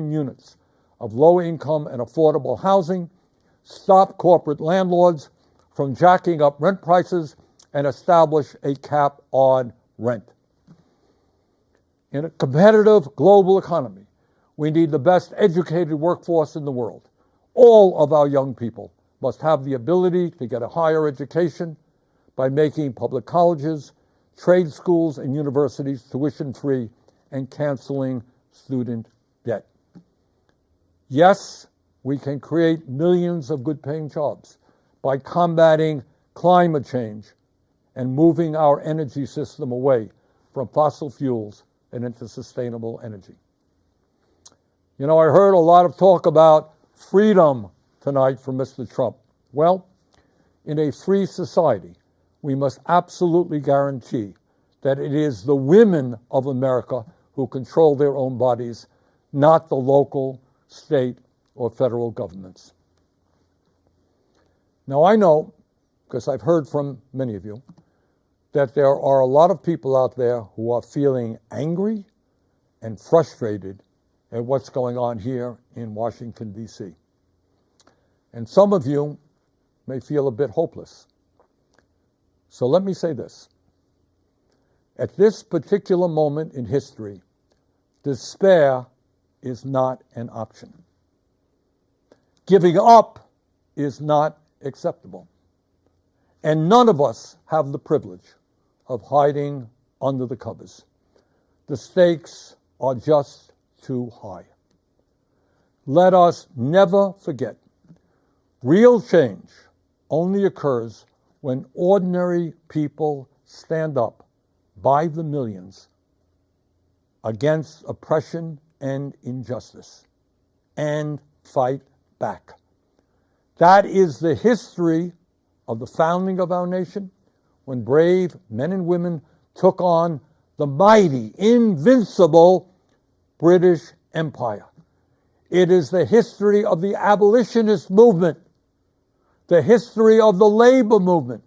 units of low-income and affordable housing, stop corporate landlords from jacking up rent prices, and establish a cap on rent. In a competitive global economy, we need the best educated workforce in the world. All of our young people must have the ability to get a higher education by making public colleges, trade schools, and universities tuition-free and canceling student debt. Yes, we can create millions of good-paying jobs by combating climate change and moving our energy system away from fossil fuels and into sustainable energy. You know, I heard a lot of talk about freedom tonight from Mr. Trump. Well, in a free society, we must absolutely guarantee that it is the women of America who control their own bodies, not the local, state, or federal governments. Now, I know, because I've heard from many of you, that there are a lot of people out there who are feeling angry and frustrated at what's going on here in Washington, D.C. And some of you may feel a bit hopeless. So let me say this. At this particular moment in history, despair is not an option. Giving up is not acceptable. And none of us have the privilege of hiding under the covers. The stakes are just too high. Let us never forget, real change only occurs when ordinary people stand up by the millions against oppression and injustice and fight back. That is the history of the founding of our nation, when brave men and women took on the mighty, invincible British Empire. It is the history of the abolitionist movement, the history of the labor movement,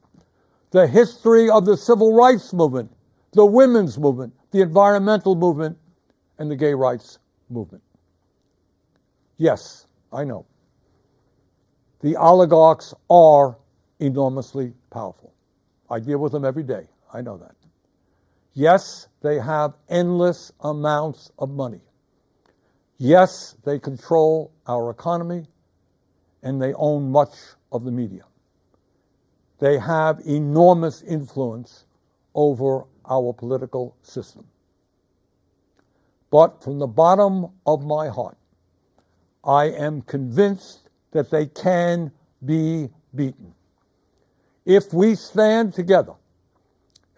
the history of the civil rights movement, the women's movement, the environmental movement, and the gay rights movement. Yes, I know. The oligarchs are enormously powerful. I deal with them every day. I know that. Yes, they have endless amounts of money. Yes, they control our economy, and they own much of the media. They have enormous influence over our political system. But from the bottom of my heart, I am convinced that they can be beaten. If we stand together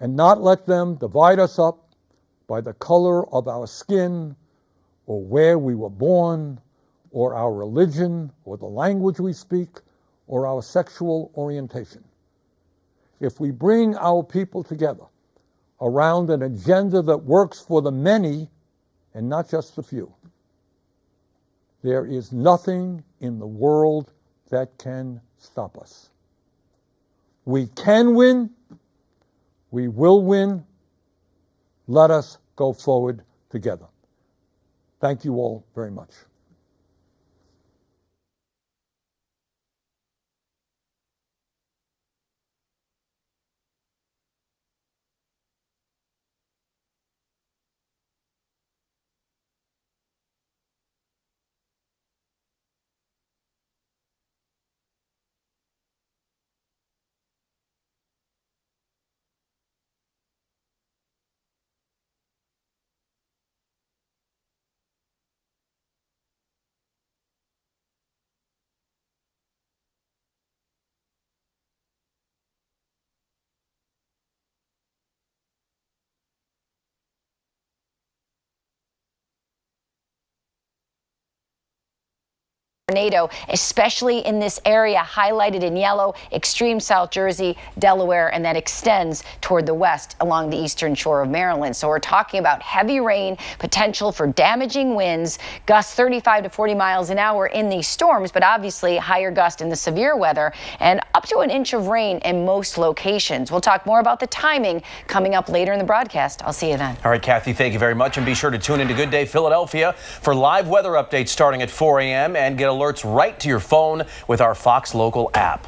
and not let them divide us up by the color of our skin, or where we were born, or our religion, or the language we speak, or our sexual orientation. If we bring our people together around an agenda that works for the many and not just the few, there is nothing in the world that can stop us. We can win. We will win. Let us go forward together. Thank you all very much. tornado, especially in this area highlighted in yellow, extreme South Jersey, Delaware, and that extends toward the west along the eastern shore of Maryland. So we're talking about heavy rain, potential for damaging winds, gusts 35 to 40 miles an hour in these storms, but obviously higher gust in the severe weather, and up to an inch of rain in most locations. We'll talk more about the timing coming up later in the broadcast. I'll see you then. All right, Kathy, thank you very much, and be sure to tune into Good Day Philadelphia for live weather updates starting at 4 a.m. and get alerts right to your phone with our Fox Local app.